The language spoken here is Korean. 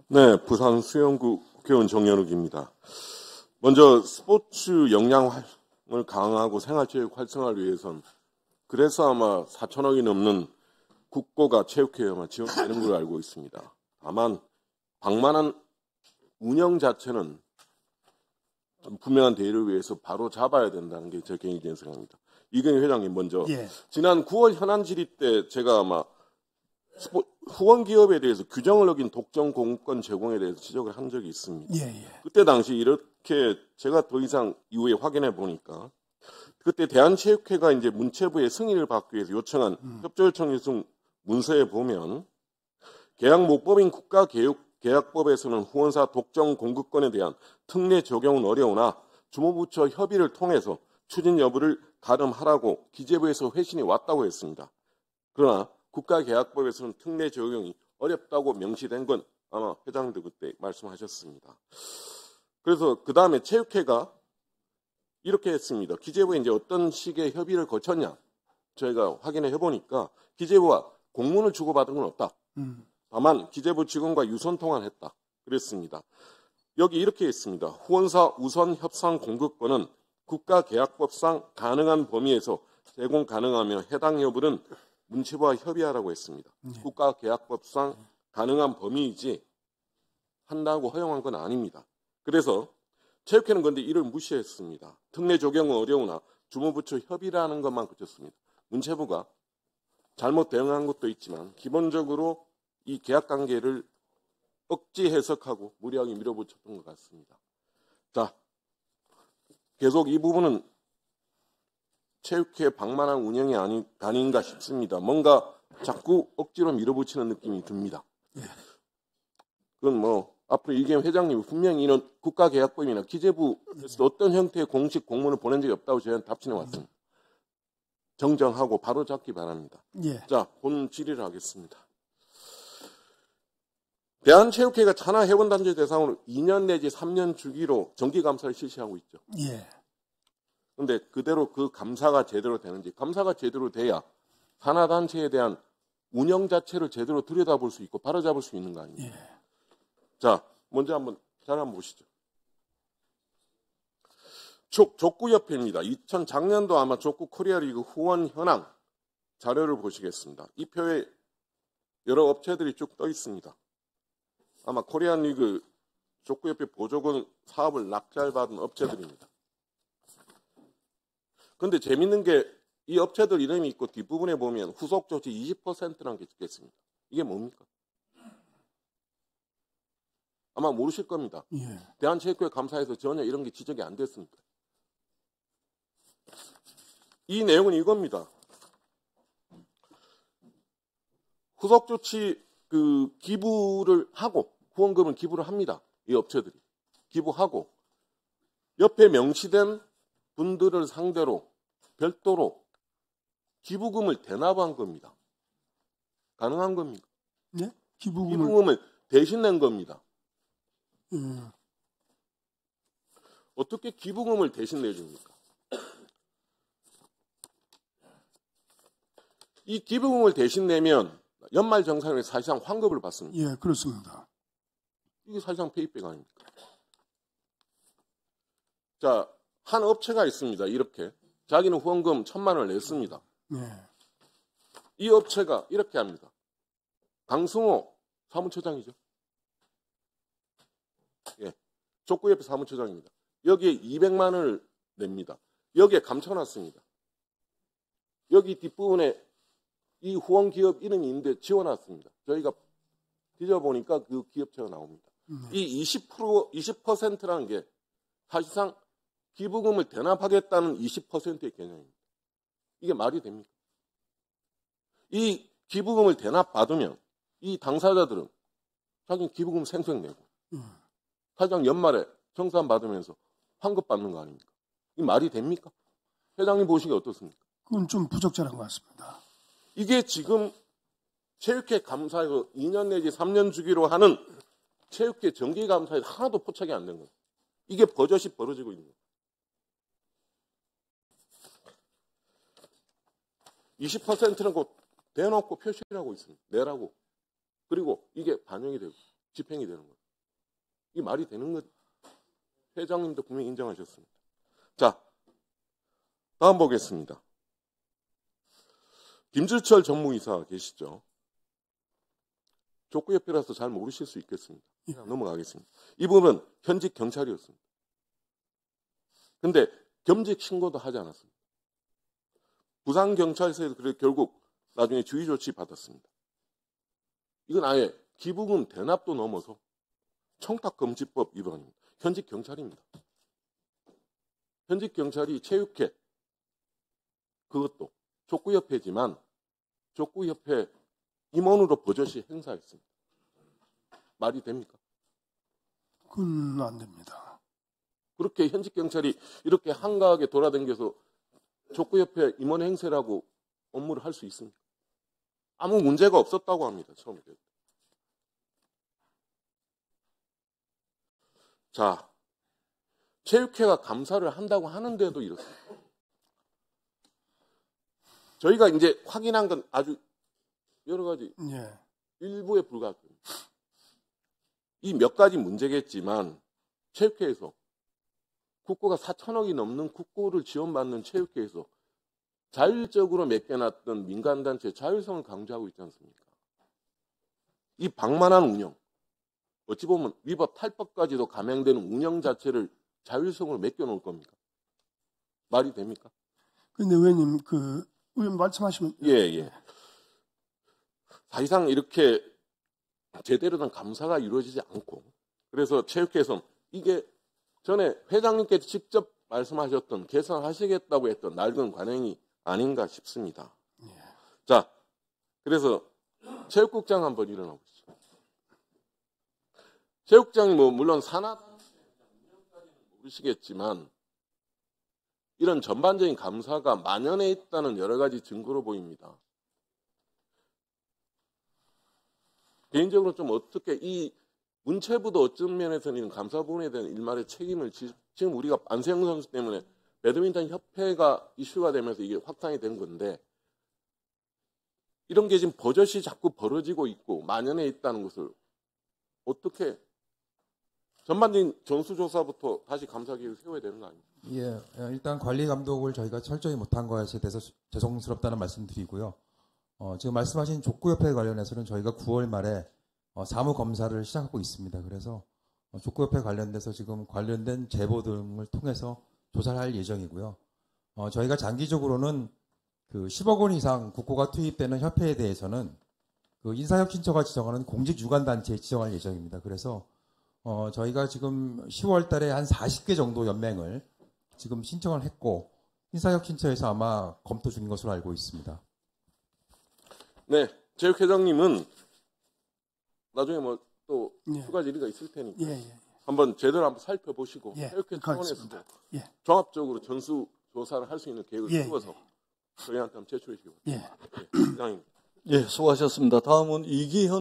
네, 부산 수영구 국회의원 정연욱입니다. 먼저 스포츠 역량을 강화하고 생활체육 활성화를 위해선 그래서 아마 4천억이 넘는 국고가 체육회에 아마 지원되는 걸로 알고 있습니다. 다만 방만한 운영 자체는 분명한 대의를 위해서 바로 잡아야 된다는 게 제 개인적인 생각입니다. 이건희 회장님 먼저 지난 9월 현안 질의 때 제가 아마 후원 기업에 대해서 규정을 어긴 독점 공급권 제공에 대해서 지적을 한 적이 있습니다. 그때 당시 이렇게 제가 더 이상 이후에 확인해 보니까 그때 대한체육회가 이제 문체부의 승인을 받기 위해서 요청한 협조 요청 요청 문서에 보면 계약목법인 국가계약법에서는 후원사 독점 공급권에 대한 특례 적용은 어려우나 주무부처 협의를 통해서 추진 여부를 가름하라고 기재부에서 회신이 왔다고 했습니다. 그러나 국가계약법에서는 특례 적용이 어렵다고 명시된 건 아마 회장도 그때 말씀하셨습니다. 그래서 그 다음에 체육회가 이렇게 했습니다. 기재부에 이제 어떤 식의 협의를 거쳤냐 저희가 확인해 보니까 기재부와 공문을 주고받은 건 없다. 다만 기재부 직원과 유선 통화를 했다. 그랬습니다. 여기 이렇게 했습니다. 후원사 우선 협상 공급권은 국가계약법상 가능한 범위에서 제공 가능하며 해당 여부는 문체부와 협의하라고 했습니다. 국가계약법상 가능한 범위이지 한다고 허용한 건 아닙니다. 그래서 체육회는 그런데 이를 무시했습니다. 특례 적용은 어려우나 주무부처 협의라는 것만 그쳤습니다. 문체부가 잘못 대응한 것도 있지만 기본적으로 이 계약관계를 억지 해석하고 무리하게 밀어붙였던 것 같습니다. 자, 계속 이 부분은 체육회 방만한 운영이 아닌가 싶습니다. 뭔가 자꾸 억지로 밀어붙이는 느낌이 듭니다. 그건 뭐 앞으로 이계현 회장님이 분명히 이런 국가계약법이나 기재부에서 어떤 형태의 공식 공문을 보낸 적이 없다고 저희한테 답신해 왔습니다. 정정하고 바로 잡기 바랍니다. 자, 본 질의를 하겠습니다. 대한체육회가 산하회원단체 대상으로 2년 내지 3년 주기로 정기감사를 실시하고 있죠. 그런데 그대로 그 감사가 제대로 되는지, 감사가 제대로 돼야 산하단체에 대한 운영 자체를 제대로 들여다볼 수 있고 바로잡을 수 있는 거 아닙니까? 자, 먼저 한번 잘 한번 보시죠. 족구협회입니다. 작년도 아마 족구 코리아리그 후원 현황 자료를 보시겠습니다. 이 표에 여러 업체들이 쭉 떠 있습니다. 아마 코리안리그 족구협회 보조금 사업을 낙찰받은 업체들입니다. 그런데 재밌는 게 이 업체들 이름이 있고 뒷부분에 보면 후속 조치 20%라는 게 적혀 있습니다. 이게 뭡니까? 아마 모르실 겁니다. 대한체육회 감사에서 전혀 이런 게 지적이 안 됐습니다. 이 내용은 이겁니다. 후속 조치 기부를 하고 후원금을 기부를 합니다. 이 업체들이 기부하고 옆에 명시된 분들을 상대로 별도로 기부금을 대납한 겁니다. 가능한 겁니까? 네? 기부금을 대신 낸 겁니다. 어떻게 기부금을 대신 내줍니까? 이 기부금을 대신 내면 연말정산에 사실상 환급을 받습니다. 예, 그렇습니다. 이게 사실상 페이백 아닙니까? 자, 한 업체가 있습니다. 이렇게 자기는 후원금 1,000만 원을 냈습니다. 이 업체가 이렇게 합니다. 강승호 사무처장이죠. 예, 족구협회 사무처장입니다. 여기에 200만 원을 냅니다. 여기에 감춰놨습니다. 여기 뒷부분에 이 후원 기업 이름이 있는데 지워놨습니다. 저희가 뒤져보니까 그 기업체가 나옵니다. 이 20%라는 게 사실상 기부금을 대납하겠다는 20%의 개념입니다. 이게 말이 됩니까? 이 기부금을 대납받으면 이 당사자들은 자기 기부금 생생 내고 사실상 연말에 정산 받으면서 환급 받는 거 아닙니까? 이 말이 됩니까? 회장님 보시기에 어떻습니까? 그건 좀 부적절한 것 같습니다. 이게 지금 체육회 감사에서 2년 내지 3년 주기로 하는 체육회 정기감사에서 하나도 포착이 안 된 거예요. 이게 버젓이 벌어지고 있는 거예요. 20%는 곧 대놓고 표시를 하고 있습니다. 내라고. 그리고 이게 반영이 되고 집행이 되는 거예요. 이 말이 되는 것, 회장님도 분명히 인정하셨습니다. 자, 다음 보겠습니다. 김주철 전무이사 계시죠? 족구협회라서 잘 모르실 수 있겠습니다. 그냥 넘어가겠습니다. 이분은 현직 경찰이었습니다. 근데 겸직 신고도 하지 않았습니다. 부산경찰서에서 그래서 결국 나중에 주의 조치 받았습니다. 이건 아예 기부금 대납도 넘어서 청탁금지법 위반입니다. 현직 경찰입니다. 현직 경찰이 체육회, 그것도 족구협회지만 족구협회 임원으로 버젓이 행사했습니다. 말이 됩니까? 그건 안 됩니다. 그렇게 현직 경찰이 이렇게 한가하게 돌아다녀서 족구협회 임원 행세라고 업무를 할 수 있습니까? 아무 문제가 없었다고 합니다. 처음에. 자, 체육회가 감사를 한다고 하는데도 이렇습니다. 저희가 이제 확인한 건 아주 여러 가지 예. 일부에 불과합니다. 이 몇 가지 문제겠지만 체육회에서 국고가 4천억이 넘는 국고를 지원받는 체육회에서 자율적으로 맡겨놨던 민간단체 자율성을 강조하고 있지 않습니까? 이 방만한 운영, 어찌 보면 위법 탈법까지도 감행되는 운영 자체를 자율성으로 맡겨놓을 겁니까? 말이 됩니까? 그런데 의원님, 의원 말씀하시면. 예. 사실상 이렇게 제대로 된 감사가 이루어지지 않고, 그래서 체육회에서 이게 전에 회장님께서 직접 말씀하셨던 개선하시겠다고 했던 낡은 관행이 아닌가 싶습니다. 예. 자, 그래서 체육국장 한번 일어나 보시죠. 체육장이 물론 산하단체까지는 모르시겠지만 이런 전반적인 감사가 만연해 있다는 여러 가지 증거로 보입니다. 개인적으로 좀 어떻게 이 문체부도 어떤 면에서는 이런 감사 부분에 대한 일말의 책임을 지금 우리가 안세영 선수 때문에 배드민턴 협회가 이슈가 되면서 이게 확산이 된 건데 이런 게 지금 버젓이 자꾸 벌어지고 있고 만연해 있다는 것을 어떻게 전반적인 전수조사부터 다시 감사 계획을 세워야 되는 거 아닙니까? 예, 일단 관리 감독을 저희가 철저히 못한 것에 대해서 죄송스럽다는 말씀드리고요. 지금 말씀하신 족구협회 관련해서는 저희가 9월 말에 사무 검사를 시작하고 있습니다. 그래서 족구협회 관련돼서 지금 관련된 제보 등을 통해서 조사를 할 예정이고요. 저희가 장기적으로는 그 10억 원 이상 국고가 투입되는 협회에 대해서는 그 인사혁신처가 지정하는 공직유관단체에 지정할 예정입니다. 그래서 저희가 지금 10월 달에 한 40개 정도 연맹을 지금 신청을 했고 인사혁신처에서 아마 검토 중인 것으로 알고 있습니다. 네, 체육회장님은 나중에 뭐 또 예. 추가 질의가 있을 테니까 예. 한번 제대로 한번 살펴보시고 예. 체육회 차원에서도 그렇습니다. 예. 종합적으로 전수 조사를 할 수 있는 계획을 예. 세워서 저희한테 한번 제출해 주시기 바랍니다. 예. 회장님. 예, 수고하셨습니다. 다음은 이기현